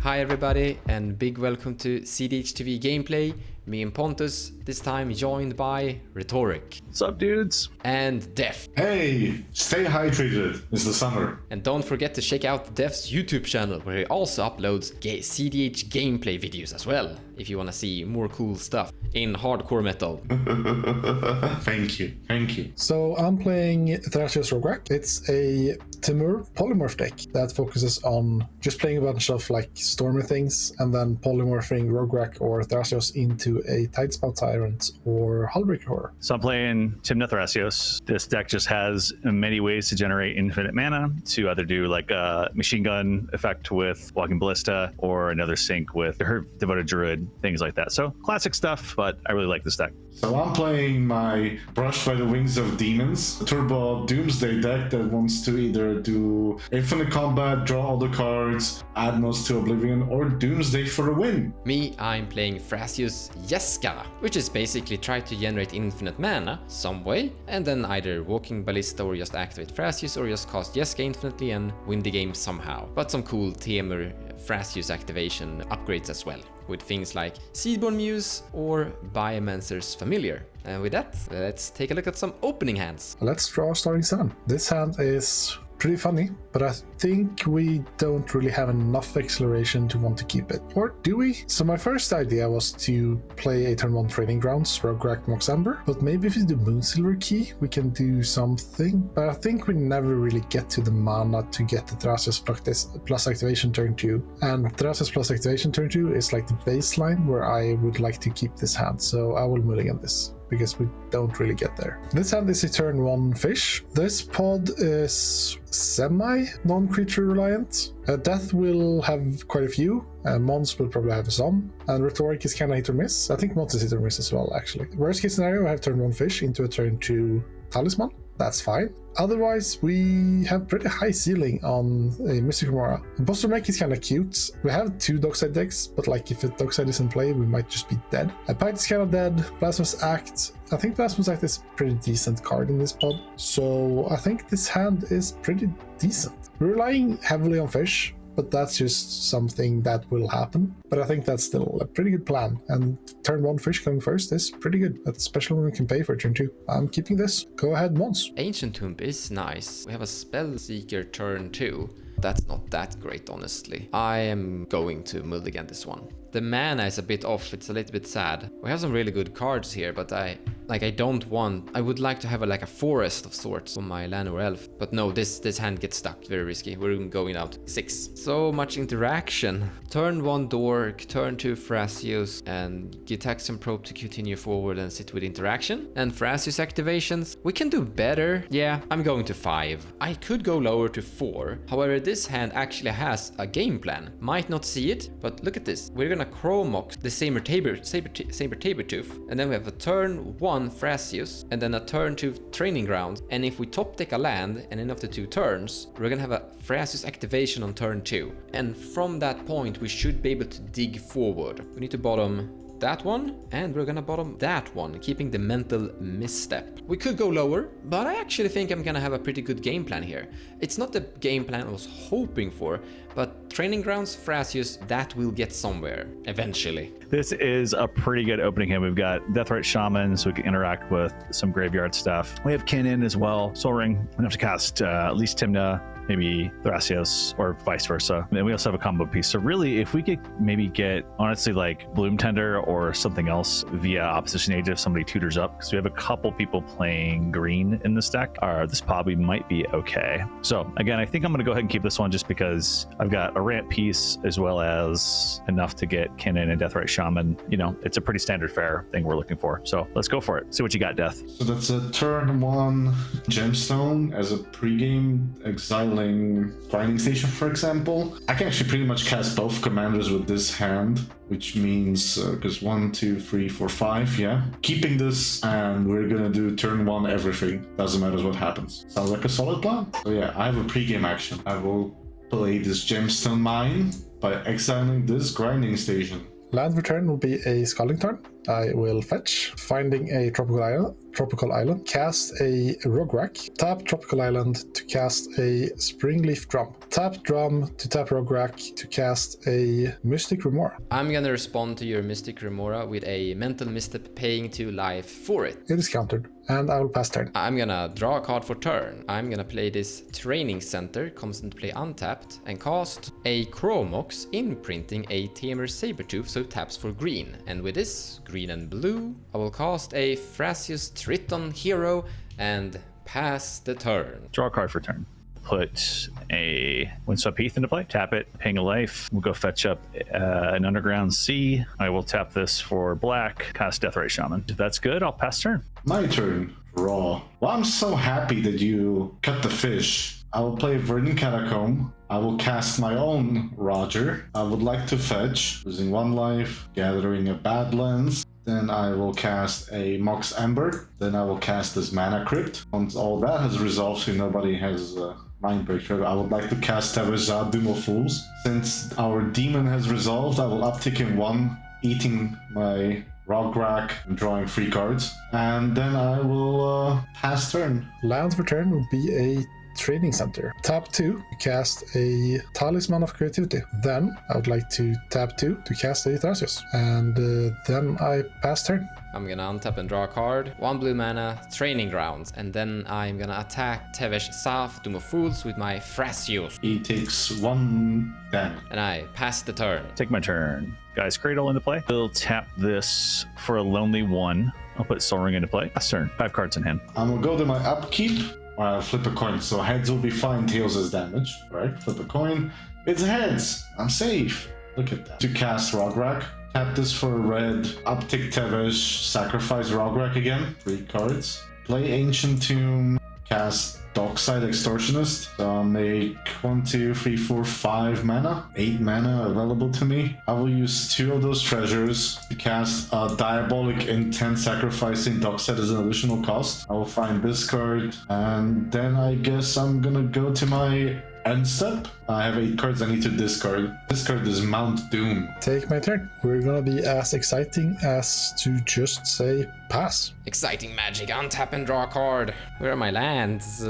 Hi everybody and big welcome to cEDH TV gameplay. Me and Pontus, this time joined by Rhetoric. What's up, dudes? And Def. Hey, stay hydrated. It's the summer. And don't forget to check out Def's YouTube channel where he also uploads cEDH gameplay videos as well, if you want to see more cool stuff in hardcore metal. Thank you. So I'm playing Thrasios Roguerack. It's a Timur polymorph deck that focuses on just playing a bunch of like Stormy things and then polymorphing Roguerack or Thrasios into a Tidespout Tyrant or Hullbreaker Horror. So I'm playing Thrasios. This deck just has many ways to generate infinite mana to either do like a machine gun effect with Walking Ballista or another sync with her Devoted Druid, things like that. So classic stuff, but I really like this deck. So I'm playing my Brushed by the Wings of Demons Turbo Doomsday deck that wants to either do infinite combat, draw all the cards, add Notes to Oblivion, or Doomsday for a win. Me, I'm playing Thrasios Jeska, which is basically try to generate infinite mana some way, and then either Walking Ballista or just activate Thrasios or just cast Jeska infinitely and win the game somehow. But some cool Temur Thrasios activation upgrades as well, with things like Seedborn Muse or Biomancer's Familiar. And with that, let's take a look at some opening hands. Let's draw starting 7. This hand is pretty funny, but I think we don't really have enough acceleration to want to keep it. Or do we? So my first idea was to play a turn 1 Training Grounds, Roguerack Moxamber, but maybe if we do Moonsilver Key, we can do something. But I think we never really get to the mana to get the Thrasios plus activation turn 2. And Thrasios plus activation turn 2 is like the baseline where I would like to keep this hand, so I will mulligan this, because we don't really get there. This hand is a turn 1 fish. This pod is semi non-creature reliant. Death will have quite a few. Mons will probably have some. And Rhetoric is kind of hit or miss. I think Mons is hit or miss as well, actually. Worst case scenario, I have turn 1 fish into a turn 2 Talisman. That's fine. Otherwise, we have pretty high ceiling on a Mystic Remora. Imposter Mech is kind of cute. We have 2 Dockside decks, but like if a Dockside is in play, we might just be dead. Pite is kind of dead. Blasphemous Act. I think Blasphemous Act is a pretty decent card in this pod. So I think this hand is pretty decent. We're relying heavily on fish, but that's just something that will happen. But I think that's still a pretty good plan. And turn 1 fish coming first is pretty good, especially when we can pay for turn 2. I'm keeping this. Go ahead, Mons. Ancient Tomb is nice. We have a Spell Seeker turn 2. That's not that great, honestly. I am going to mulligan this one. The mana is a bit off, it's a little bit sad. We have some really good cards here, but I would like to have a forest of sorts on my land or elf. But no, this hand gets stuck, very risky. We're going out 6. So much interaction. Turn 1 Dork, turn 2 Thrasios, and get Tax and Probe to continue forward and sit with interaction. And Thrasios activations, we can do better. Yeah, I'm going to 5. I could go lower to 4. However, this hand actually has a game plan. Might not see it, but look at this. We're gonna Chromox the Saber-Tooth, and then we have a turn 1 Thrasios, and then a turn 2 Training Ground. And if we top deck a land, and in after 2 turns, we're gonna have a Thrasios activation on turn 2. And from that point, we should be able to dig forward. We need to bottom that one, and we're gonna bottom that one, keeping the mental misstep. We could go lower, but I actually think I'm gonna have a pretty good game plan here. It's not the game plan I was hoping for, but Training Grounds, Thrasios, that will get somewhere eventually. This is a pretty good opening hand. We've got Deathrite Shaman, so we can interact with some graveyard stuff. We have Kinnan as well. Soul Ring, we have to cast at least Tymna, maybe Thrasios, or vice versa. And then we also have a combo piece. So really, if we could maybe get, honestly, like Bloom Tender or something else via Opposition Age if somebody tutors up, because we have a couple people playing green in this deck, this probably might be okay. So again, I think I'm going to go ahead and keep this one just because I've got a ramp piece as well as enough to get Kinnan and Deathrite Shaman. You know, it's a pretty standard fare thing we're looking for. So let's go for it. See what you got, Death. So that's a turn 1 Gemstone as a pregame exiling Grinding Station, for example. I can actually pretty much cast both commanders with this hand, which means, because 1, 2, 3, 4, 5, yeah. Keeping this, and we're gonna do turn 1 everything. Doesn't matter what happens. Sounds like a solid plan. So yeah, I have a pregame action. I will play this Gemstone Mine by exiling this Grinding Station. Land return will be a Scalding turn. I will fetch, finding a tropical island, cast a Rograk, tap tropical island to cast a Springleaf Drum, tap drum to tap Rograk to cast a Mystic Remora. I'm gonna respond to your Mystic Remora with a mental misstep, paying 2 life for it. It is countered, and I will pass turn. I'm gonna draw a card for turn. I'm gonna play this Training Center, comes into play untapped, and cast a Chromox, imprinting a Tamer Sabertooth, so it taps for green. And with this, green and blue, I will cast a Thrasios Triton Hero and pass the turn. Draw a card for turn. Put a Windswept Heath into play. Tap it, paying a life. We'll go fetch up an Underground Sea. I will tap this for black, cast Deathrite Shaman. If that's good, I'll pass turn. My turn. Draw. Well, I'm so happy that you cut the fish. I will play Verdant Catacomb. I will cast my own Roger. I would like to fetch, losing 1 life, gathering a Badlands. Then I will cast a Mox Ember. Then I will cast this Mana Crypt. Once all that has resolved, so nobody has Mindbreaker, I would like to cast Tevesh, Doom of Fools. Since our demon has resolved, I will uptick in 1, eating my Rograk and drawing 3 cards. And then I will pass turn. Land for turn will be a Training Center. Tap 2 to cast a Talisman of Creativity. Then I would like to tap 2 to cast a Thrasios. And then I pass turn. I'm gonna untap and draw a card. 1 blue mana, Training Grounds, and then I'm gonna attack Tevesh Saf, Doom of Fools, with my Thrasios. He takes 1 damage. And I pass the turn. Take my turn. Guys, Cradle into play. We'll tap this for a Lonely 1. I'll put Soul Ring into play. Pass turn. 5 cards in hand. I'm gonna go to my upkeep. Or I'll flip a coin, so heads will be fine, tails is damage. Right? Flip a coin. It's heads! I'm safe! Look at that. To cast Rograk. Tap this for a red. Uptick Tevesh. Sacrifice Rograk again. 3 cards. Play Ancient Tomb. Cast Dockside Extortionist. So I'll make 1, 2, 3, 4, 5 mana. 8 mana available to me. I will use 2 of those treasures to cast a Diabolic Intent, sacrificing Dockside as an additional cost. I will find this card, and then I guess I'm gonna go to my end step. I have 8 cards I need to discard. This card is Mount Doom. Take my turn. We're gonna be as exciting as to just say pass. Exciting magic, untap and draw a card. Where are my lands?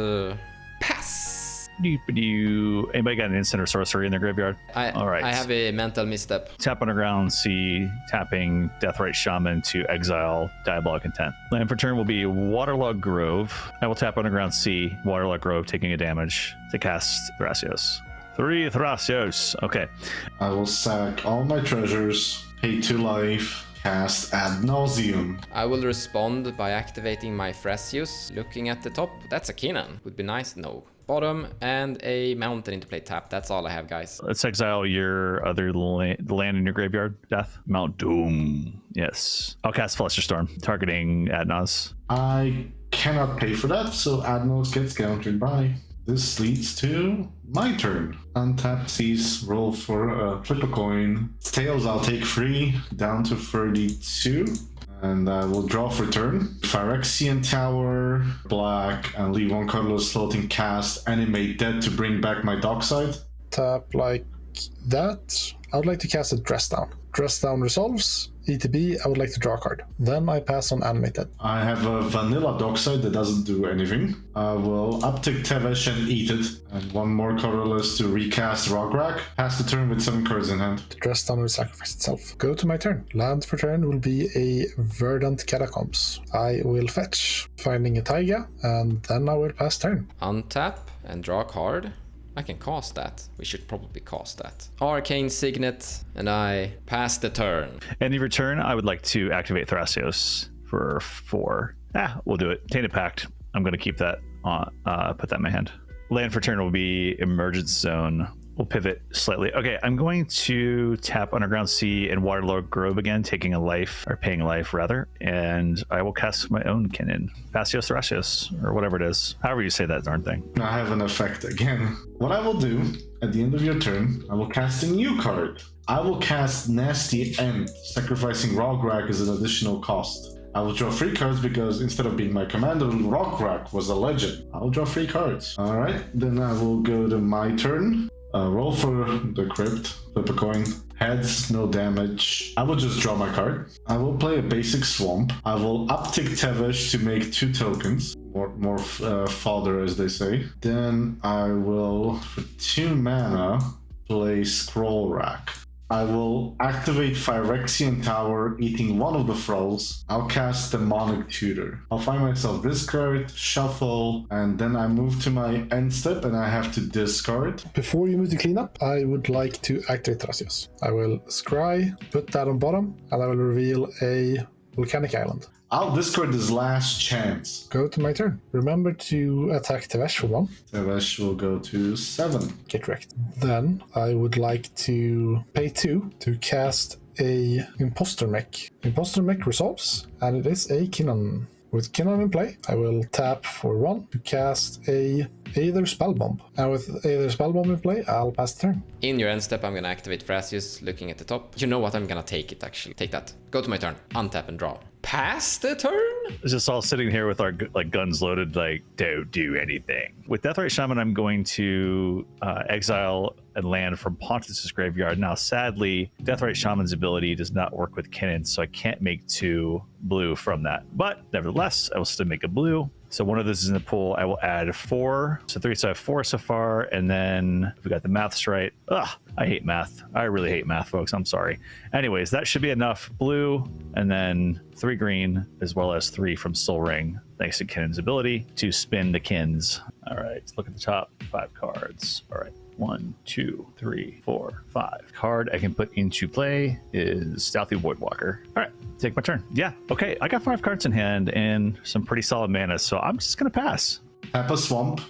Pass! Anybody got an instant or sorcery in their graveyard? All right. I have a mental misstep. Tap Underground Sea, tapping Deathrite Shaman to exile Diabolic Intent. Land for turn will be Waterlogged Grove. I will tap Underground Sea, Waterlogged Grove, taking a damage to cast Thrasios. 3 Thrasios. Okay. I will sack all my treasures, pay 2 life, cast Ad Nauseum. I will respond by activating my Thrasios. Looking at the top, that's a Kinnan. Would be nice. No. Bottom, and a mountain into play tap. That's all I have, guys. Let's exile your other land in your graveyard, Death. Mount Doom. Yes. I'll cast Flusterstorm, targeting Adnos. I cannot pay for that, so Adnos gets countered by. This leads to my turn. Untap seas, roll for flip a coin. Tails, I'll take 3, down to 32. And I will draw for turn. Phyrexian Tower, black, and leave 1 colorless floating, cast Animate Dead to bring back my Dockside. Tap like that. I would like to cast a Dress Down. Dress Down resolves. ETB, I would like to draw a card. Then I pass on Animated. I have a vanilla Dockside that doesn't do anything. I will uptick Tevesh and eat it. And 1 more colorless to recast Rograk. Pass the turn with 7 cards in hand. The Dress Down will sacrifice itself. Go to my turn. Land for turn will be a Verdant Catacombs. I will fetch, finding a Taiga, and then I will pass turn. Untap and draw a card. I can cast that. We should probably cast that. Arcane Signet, and I pass the turn. And in return, I would like to activate Thrasios for 4. We'll do it. Tainted Pact. I'm going to keep that on, put that in my hand. Land for turn will be Emergence Zone. We'll pivot slightly. Okay, I'm going to tap Underground Sea and Waterlogged Grove again, taking a life, or paying life rather, and I will cast my own Kinnan. Thrasios, Thrasios, or whatever it is. However you say that darn thing. I have an effect again. What I will do, at the end of your turn, I will cast a new card. I will cast Nasty End, sacrificing Rograk as an additional cost. I will draw 3 cards because instead of being my commander, Rograk was a legend. I'll draw 3 cards. Alright, then I will go to my turn. Roll for the crypt, flip a coin. Heads, no damage. I will just draw my card. I will play a basic swamp. I will uptick Tevesh to make 2 tokens. More fodder, as they say. Then I will, for 2 mana, play Scroll Rack. I will activate Phyrexian Tower, eating one of the thralls. I'll cast Demonic Tutor. I'll find myself this card, shuffle, and then I move to my end step and I have to discard. Before you move to cleanup, I would like to activate Thrasios. I will scry, put that on bottom, and I will reveal a volcanic island. I'll discard this last chance. Go to my turn. Remember to attack Tevesh for 1. Tevesh will go to 7. Get wrecked. Then I would like to pay 2 to cast a Imposter Mech. Imposter Mech resolves, and it is a Kinnan. With Kinnan in play, I will tap for 1 to cast a Aether Spellbomb. And with Aether Spellbomb in play, I'll pass the turn. In your end step, I'm gonna activate Thrasios, looking at the top. You know what? I'm gonna take it, actually. Take that. Go to my turn. Untap and draw. Pass the turn? Just all sitting here with our guns loaded, don't do anything. With Deathrite Shaman, I'm going to exile and land from Pontus's graveyard. Now, sadly, Deathrite Shaman's ability does not work with Kinnan, so I can't make 2 blue from that. But nevertheless, I will still make a blue. So one of those is in the pool. I will add 4. So 3, so I have 4 so far. And then if we got the maths right. I hate math. I really hate math, folks. I'm sorry. Anyways, that should be enough blue. And then 3 green, as well as 3 from Soul Ring, thanks to Kinnan's ability to spin the Kins. All right, let's look at the top 5 cards. All right. 1, 2, 3, 4, 5. Card I can put into play is Stealthy Voidwalker. All right, take my turn. Yeah, okay. I got 5 cards in hand and some pretty solid mana, so I'm just gonna pass. Tap a swamp,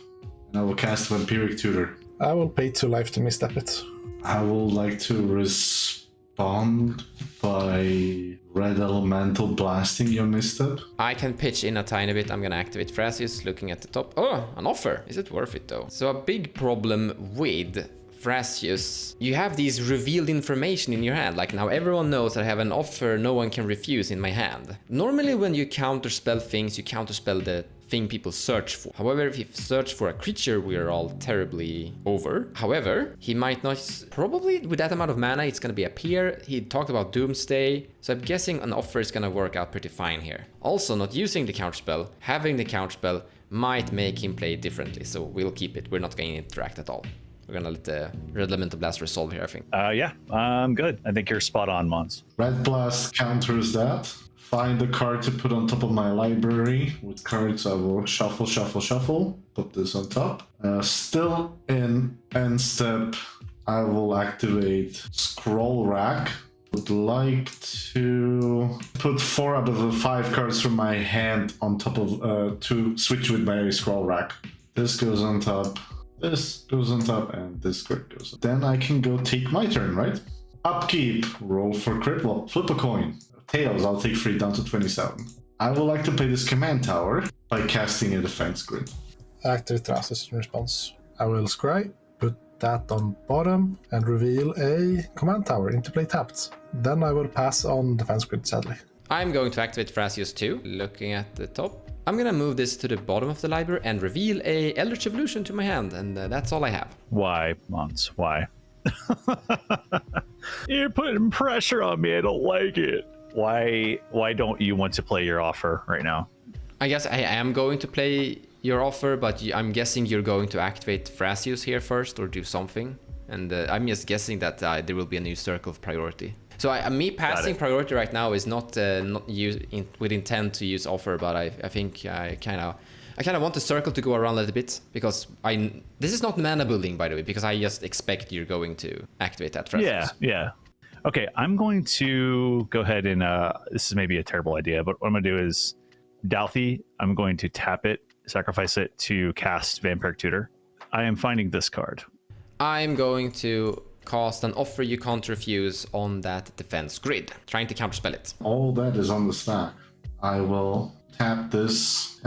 and I will cast Vampiric Tutor. I will pay 2 life to misstep it. I will like to respond by Red Elemental blasting your misstep. I can pitch in a tiny bit. I'm gonna activate Thrasios, looking at the top. Oh, an offer. Is it worth it though? So a big problem with Thrasios, you have these revealed information in your hand. Like now everyone knows that I have an offer no one can refuse in my hand. Normally when you counterspell things, you counterspell the thing people search for. However, if you search for a creature, we are all terribly over. However, he might not, probably with that amount of mana, it's gonna be up here. He talked about Doomsday, so I'm guessing an offer is gonna work out pretty fine here. Also, not using the counterspell, having the counterspell might make him play differently, so we'll keep it. We're not going to interact at all. We're gonna let the Red Elemental Blast resolve here, I think. Yeah, I'm good. I think you're spot on, Mons. Red Blast counters that. Find the card to put on top of my library. With cards, I will shuffle, shuffle, shuffle. Put this on top. Still in end step, I will activate Scroll Rack. Would like to put 4 out of the 5 cards from my hand on top of to switch with my Scroll Rack. This goes on top. This goes on top, and this card goes on. Then I can go take my turn, right? Upkeep. Roll for crit. Well, flip a coin. Tails, I'll take 3 down to 27. I would like to play this command tower by casting a defense grid. Activate Thrasios in response. I will scry, put that on bottom, and reveal a command tower into play tapped. Then I will pass on defense grid, sadly. I'm going to activate Thrasios too, looking at the top. I'm gonna move this to the bottom of the library and reveal a Eldritch Evolution to my hand, and that's all I have. Why, Mons? Why? You're putting pressure on me. I don't like it. Why don't you want to play your offer right now? I guess I am going to play your offer, but I'm guessing you're going to activate Thrasios here first or do something. And I'm just guessing that there will be a new circle of priority. So me passing priority right now is not with intent to use offer, but I think I kind of want the circle to go around a little bit, because this is not mana building, by the way, because I just expect you're going to activate that Thrasios. Yeah. Okay, I'm going to go ahead and this is maybe a terrible idea, but what I'm gonna do is Dalthy, I'm going to tap it, sacrifice it to cast Vampiric Tutor. I am finding this card. I'm going to cast an offer you can't refuse on that defense grid, trying to counterspell it. All that is on the stack. I will tap this,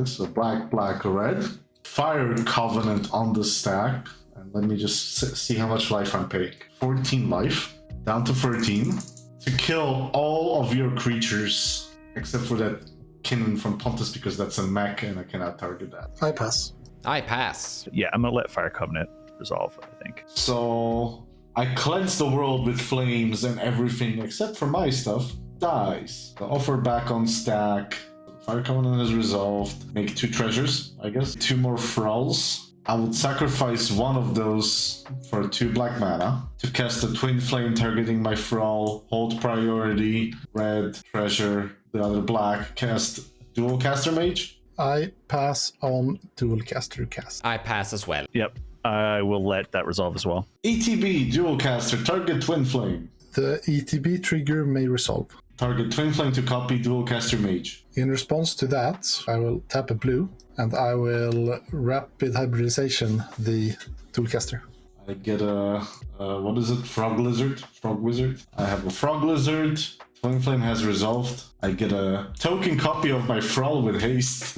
so black, red. Fire Covenant on the stack. And let me just see how much life I'm paying. 14 life, down to 13. To kill all of your creatures, except for that Kinnan from Pontus, because that's a mech and I cannot target that. I pass. I pass. Yeah, I'm gonna let Fire Covenant resolve, I think. So I cleanse the world with flames and everything except for my stuff dies. The offer back on stack. Fire Covenant is resolved. Make 2 treasures, I guess. 2 more thralls. I would sacrifice one of those for 2 black mana to cast a Twin Flame targeting my thrall, hold priority, red, treasure, the other black, cast Dual Caster Mage. I pass on dual caster cast. I pass as well. Yep. I will let that resolve as well. ETB, Dual Caster, target Twin Flame. The ETB trigger may resolve. Target Twin Flame to copy Dual Caster Mage. In response to that, I will tap a blue and I will rapid hybridization the dual caster. I get a, what is it? Frog Lizard? Frog Wizard? I have a Frog Lizard. Twin Flame has resolved. I get a token copy of my Thrall with haste.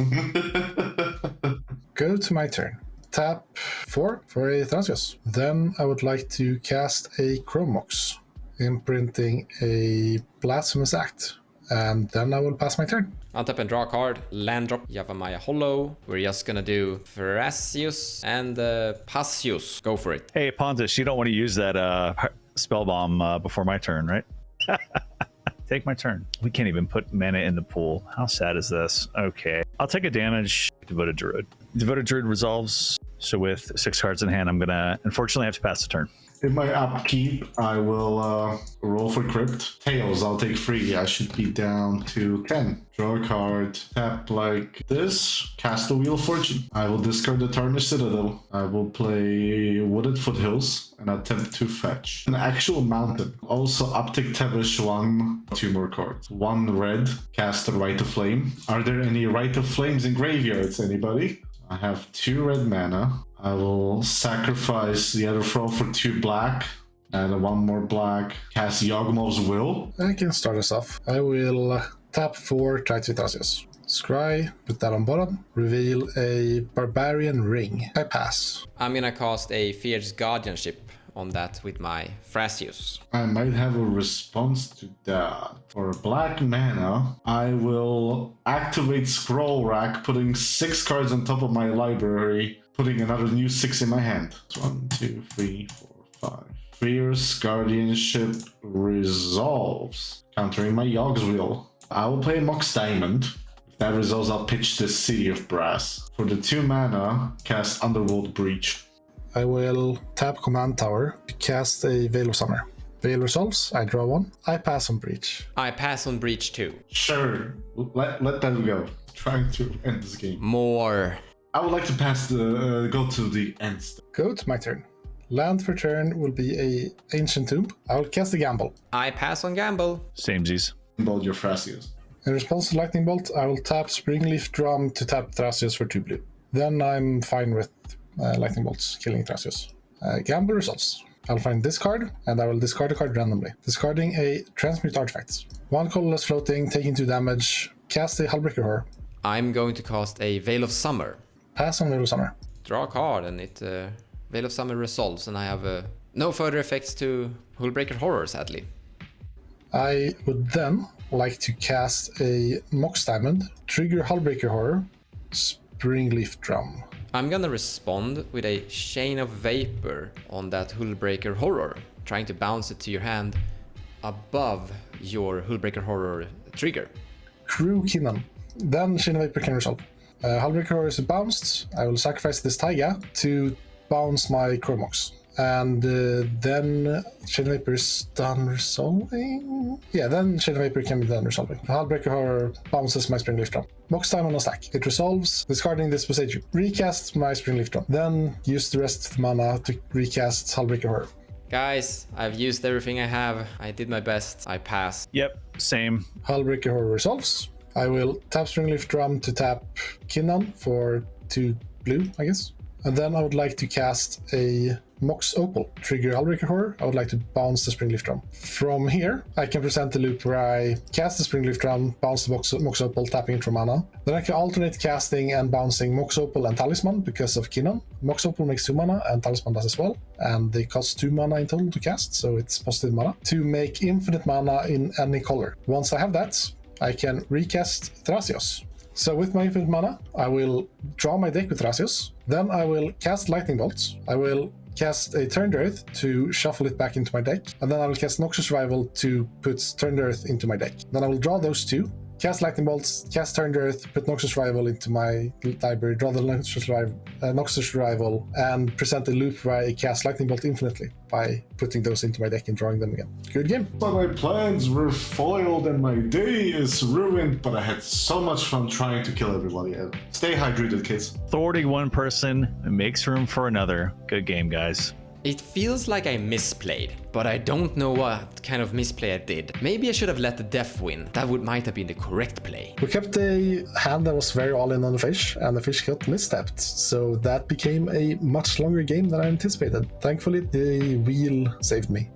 Go to my turn. Tap 4 for a Thrasios. Then I would like to cast a Chromox, imprinting a Blasphemous Act. And then I will pass my turn. Untap and draw a card. Land drop Yavimaya Hollow. We're just gonna do Thrasios and Pasios. Go for it. Hey, Pontus, you don't want to use that spell bomb before my turn, right? Take my turn. We can't even put mana in the pool. How sad is this? Okay. I'll take a damage. Devoted Druid. Devoted Druid resolves. So with 6 cards in hand, I'm gonna unfortunately have to pass the turn. In my upkeep, I will roll for Crypt. Tails, I'll take 3. I should be down to 10. Draw a card. Tap like this. Cast a Wheel of Fortune. I will discard the Tarnished Citadel. I will play Wooded Foothills and attempt to fetch an actual mountain. Also uptick Tevesh 1. 2 more cards. 1 red. Cast a Rite of Flame. Are there any Rite of Flames in graveyards, anybody? I have 2 red mana. I will sacrifice the other throw for 2 black and 1 more black. Cast Yawgmoth's Will. I can start us off. I will tap 4 Thrasios. Scry, put that on bottom. Reveal a Barbarian Ring. I pass. I'm gonna cast a Fierce Guardianship on that with my Thrasios. I might have a response to that. For black mana, I will activate Scroll Rack, putting 6 cards on top of my library, putting another new 6 in my hand. 1, 2, 3, 4, 5. Fierce Guardianship resolves, countering my Yogg's Wheel. I will play Mox Diamond. If that resolves, I'll pitch the City of Brass. For the 2 mana, cast Underworld Breach. I will tap Command Tower to cast a Veil of Summer. Veil resolves, I draw 1. I pass on Breach. I pass on Breach too. Sure, let that go. Trying to end this game. More. I would like to pass the go to the end step. Go to my turn. Land for turn will be a Ancient Tomb. I will cast a Gamble. I pass on Gamble. Samesies. About your Thrasios. In response to Lightning Bolt, I will tap Springleaf Drum to tap Thrasios for 2 blue. Then I'm fine with Lightning Bolts killing Thrasios. Gamble resolves. I'll find this card, and I will discard a card randomly. Discarding a Transmute Artifact. 1 colorless floating, taking 2 damage. Cast a Hullbreaker Horror. I'm going to cast a Veil of Summer. Pass on Veil of Summer. Draw a card and it Veil of Summer resolves, and I have no further effects to Hullbreaker Horror, sadly. I would then like to cast a Mox Diamond, trigger Hullbreaker Horror, Springleaf Drum. I'm gonna respond with a Chain of Vapor on that Hullbreaker Horror, trying to bounce it to your hand above your Hullbreaker Horror trigger. Crew Kinnan. Then Chain of Vapor can resolve. Hullbreaker Horror is bounced. I will sacrifice this Taiga to bounce my Chromox. And then Chain of Vapor is done resolving? Yeah, then Chain of Vapor can be done resolving. Hullbreaker Horror bounces my Springleaf Drum. Mox Diamond on stack. It resolves, discarding this Posage. Recast my Springleaf Drum. Then use the rest of the mana to recast Hullbreaker Horror. Guys, I've used everything I have. I did my best. I passed. Yep, same. Hullbreaker Horror resolves. I will tap Springleaf Drum to tap Kinnan for 2 blue, I guess. And then I would like to cast a Mox Opal, trigger Hullbreaker Horror. I would like to bounce the Springleaf Drum. From here, I can present the loop where I cast the Springleaf Drum, bounce the Mox Opal, tapping it for mana. Then I can alternate casting and bouncing Mox Opal and Talisman because of Kinnan. Mox Opal makes 2 mana and Talisman does as well. And they cost 2 mana in total to cast, so it's positive mana. To make infinite mana in any color. Once I have that, I can recast Thrasios. So with my infinite mana, I will draw my deck with Thrasios. Then I will cast Lightning Bolts. I will cast a Turned Earth to shuffle it back into my deck, and then I will cast Noxious Rival to put Turned Earth into my deck. Then I will draw those two, cast Lightning Bolts, cast Turned Earth, put Noxious Rival into my library, draw the Noxious Rival, and present a loop where I cast Lightning Bolt infinitely by putting those into my deck and drawing them again. Good game. But my plans were foiled and my day is ruined, but I had so much fun trying to kill everybody. Stay hydrated, kids. Thwarting one person makes room for another. Good game, guys. It feels like I misplayed, but I don't know what kind of misplay I did. Maybe I should have let the death win. That might have been the correct play. We kept a hand that was very all in on the fish, and the fish got misstepped, so that became a much longer game than I anticipated. Thankfully, the wheel saved me.